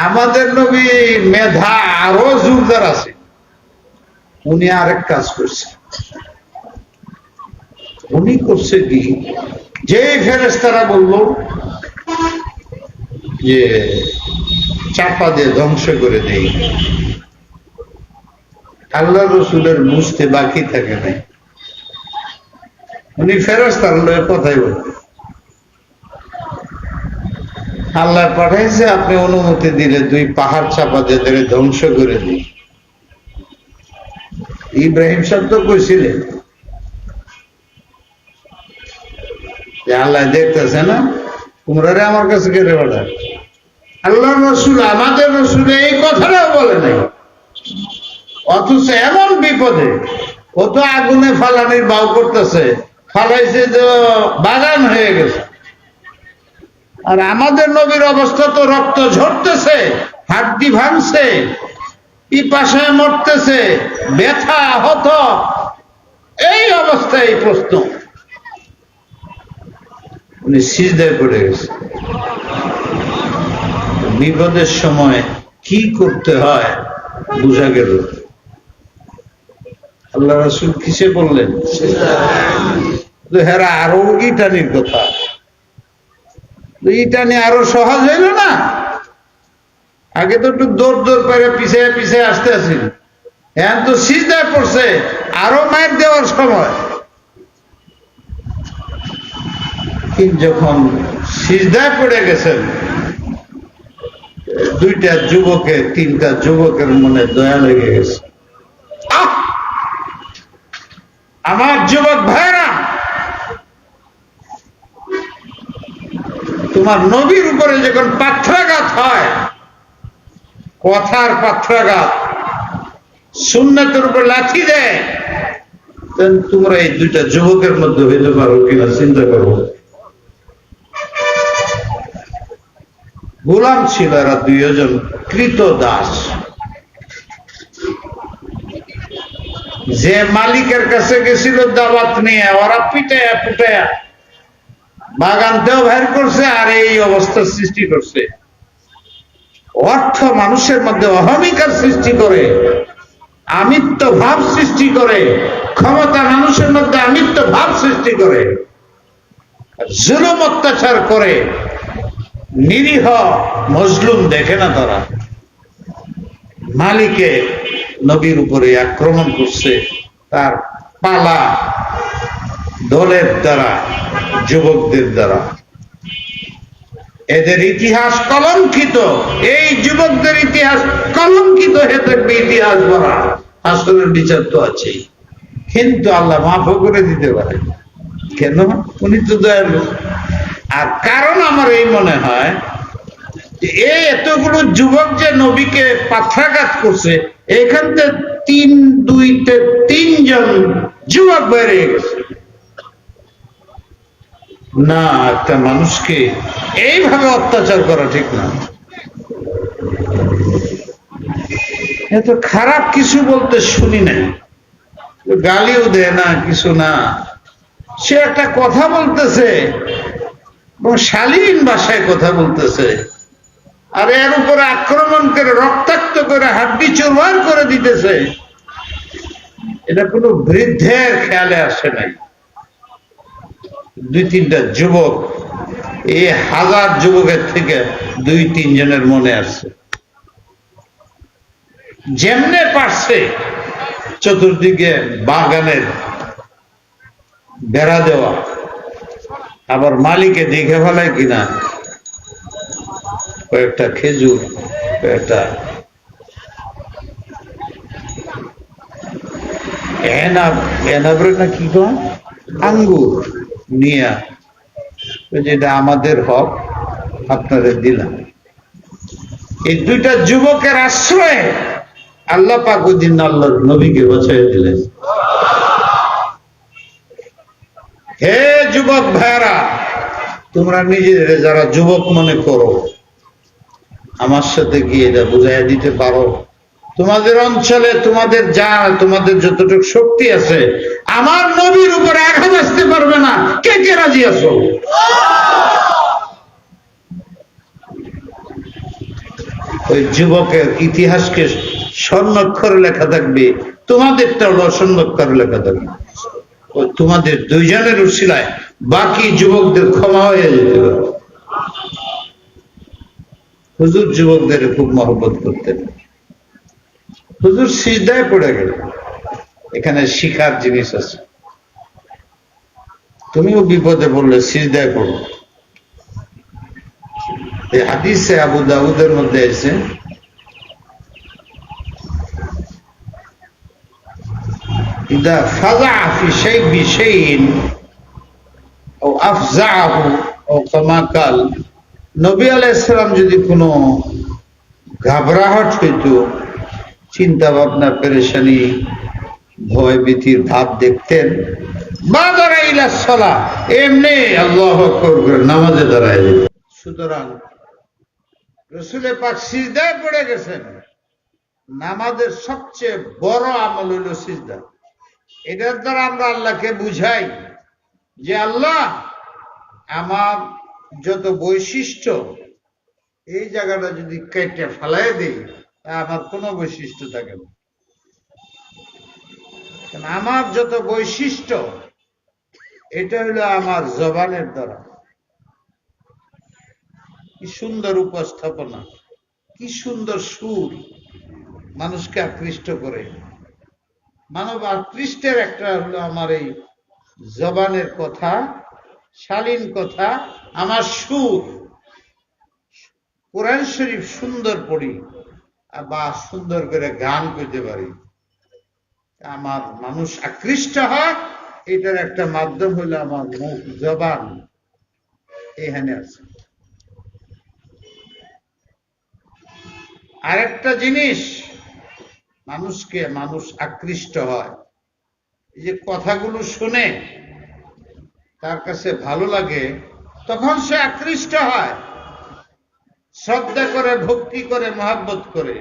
আমাদের নবী মেধা আরো জোরদার আছে। উনি আরেক কাজ করছে। উনি করছে কি, যে ফেরেশতারা বলল যে চাপা দিয়ে ধ্বংস করে দেই, আল্লাহ রসুলের বুঝতে বাকি থাকে নাই। উনি ফেরেশতার লয়ে কথাই বলতেন, আল্লাহ পাঠাইছে আপনি অনুমতি দিলে 2 পাহাড় চাপা দিয়ে তাদের ধ্বংস করে দিই। ইব্রাহিম শব্দ কইছিলেন যে আল্লাহ দেখতেছে না, তোমরা আমার কাছে কেড়ে বেড়া। আল্লাহ রসুল, আমাদের রসুল এই কথাটাও বলে নাই, অথচ এমন বিপদে ও তো আগুনে ফালানির বাউ করতেছে, ফালাইছে তো বাগান হয়ে গেছে। আর আমাদের নবীর অবস্থা তো রক্ত ঝরতেছে, হাড্ডি ভাঙছে, পিপাসায় মরতেছে, ব্যথা আহত, এই অবস্থায় এই প্রশ্ন। উনি সিজদায় পড়ে গেছে। বিপদের সময় কি করতে হয় বুঝা গেল। আল্লাহ রাসূল কিসে বললেন? হেরা আরো ইটানির কথা, ইটানি আরো সহজ হইল না? আগে তো একটু দৌড় দৌড় করে পিছিয়ে পিছিয়ে আসতে আসিল, এখন তো সিজদায় পড়ছে, আরো মায়ের দেওয়ার সময়। কিন্তু যখন সিজদায় পড়ে গেছেন, 2টা যুবকের 3টা যুবকের মনে দয়া লেগে গেছে। আমার যুবক ভাইরা, তোমার নবীর উপরে যখন পাথরাঘাত হয়, কথার পাথরাঘাত, সুন্নাতের উপর লাঠি দেয়, তখন তোমরা এই 2টা যুবকের মধ্যে হইতে পারো কিনা চিন্তা করো। গোলাম ছিল এরা 2 জন কৃত দাস। যে মালিকের কাছে গেছিল দাওয়াত নিয়ে, ওরা পিটায়া পুটায়া বাগানতেও বাইর করছে, আর এই অবস্থা সৃষ্টি করছে। অর্থ মানুষের মধ্যে অহমিকার সৃষ্টি করে, আমিত্ব ভাব সৃষ্টি করে, ক্ষমতা মানুষের মধ্যে আমিত্ব ভাব সৃষ্টি করে, জুলুম অত্যাচার করে। নিরীহ মজলুম দেখে না তারা। মালিকে নবীর উপরে আক্রমণ করছে তার পালা দলের দ্বারা, যুবকদের দ্বারা। এদের ইতিহাস কলঙ্কিত, এই যুবকদের ইতিহাস কলঙ্কিত হয়ে থাকবে। ইতিহাস ভরা, আসলের বিচার তো আছেই, কিন্তু আল্লাহ মাফও করে দিতে পারে। কেন? উনি তো দয়ালু। আর কারণ আমার এই মনে হয় যে এই এতগুলো যুবক যে নবীকে পাথরাঘাত করছে, এখান থেকে 3 জন যুবক বেরিয়ে গেছে। না, একটা মানুষকে এইভাবে অত্যাচার করা ঠিক না। এত খারাপ কিছু বলতে শুনি না, গালিও দেয় না, কিছু না। সে একটা কথা বলতেছে, শালীন ভাষায় কথা বলতেছে, আর এর উপরে আক্রমণ করে রক্তাক্ত করে হাড্ডি চুরমার করে দিতেছে। এটা কোনো বৃদ্ধের খেয়ালে আসে নাই। 2-3টা যুবক, এই 1000 যুবকের থেকে 2-3 জনের মনে আসছে। যেমনে পারছে চতুর্দিকে বাগানের বেড়া দেওয়া, আবার মালিকে দেখে ফেলায় কিনা কয়েকটা খেজুর, কয়েকটা এনাবরে না কি কয়, আঙ্গুর নিয়া, যেটা আমাদের হক আপনাদের দিলাম। এই 2টা যুবকের আশ্রয়ে আল্লাহ পাক ওই দিন আল্লাহর নবীকে বাঁচাই দিলেন। হে যুবক ভাইরা, তোমরা নিজেদের যারা যুবক মনে করো, আমার সাথে গিয়ে এটা বুঝাইয়া দিতে পারো, তোমাদের অঞ্চলে তোমাদের যতটুকু শক্তি আছে, আমার নবীর উপরে আঘাত আসতে পারবে না। কে কে রাজি আছো? ওই যুবকের ইতিহাসকে স্বর্ণাক্ষরে লেখা থাকবে, তোমাদেরটা অসন্নক্ষরে লেখা থাকবে। ওই তোমাদের দুইজনের উসিলায় বাকি যুবকদের ক্ষমা হয়ে যেতে পারে। হুজুর যুবকদের খুব মহব্বত করতেন। হুজুর সিজদায় পড়ে গেল। এখানে শিখার জিনিস আছে। তুমিও বিপদে পড়লে সিজদায় পড়ো। এই হাদিসে আবু দাউদের মধ্যে আছে, ইদা ফাযা ফি শাইইন আও আফযাহু আও কামা কাল, নবী আলাইহিস সালাম যদি কোনো ঘাবড়াহট হইতো, চিন্তা ভাবনা, পেরেশানি, ভয় ভীতির ভাব দেখতেন, বাদারা ইলা সালাহ, এমনি আল্লাহু আকবার করে নামাজে দাঁড়ায় যেত। সুতরাং রাসূল পাক সিজদায় পড়ে গেছেন। নামাজের সবচেয়ে বড় আমল হইল সিজদা। এটার দ্বারা আমরা আল্লাহকে বুঝাই যে আল্লাহ, আমার যত বৈশিষ্ট্য এই জায়গাটা যদি কেটে ফেলাই দিই, তা আমার কোনো বৈশিষ্ট্য থাকে না। আমার যত বৈশিষ্ট্য এটা হলো আমার জবানের দ্বারা। কি সুন্দর উপস্থাপনা, কি সুন্দর সুর, মানুষকে আকৃষ্ট করে। মানব আকৃষ্টের একটা হলো আমার এই জবানের কথা, শালীন কথা, আমার সুর। কোরআন শরীফ সুন্দর পড়ি বা সুন্দর করে গান করতে পারি, আমার মানুষ আকৃষ্ট হয়। এটার একটা মাধ্যম হলো আমার মুখ, জবান। এখানে আছে আরেকটা জিনিস, মানুষ আকৃষ্ট হয় এই যে কথাগুলো শুনে তার কাছে ভালো লাগে, তখন সে আকৃষ্ট হয়, শ্রদ্ধা করে, ভক্তি করে, মহব্বত করে।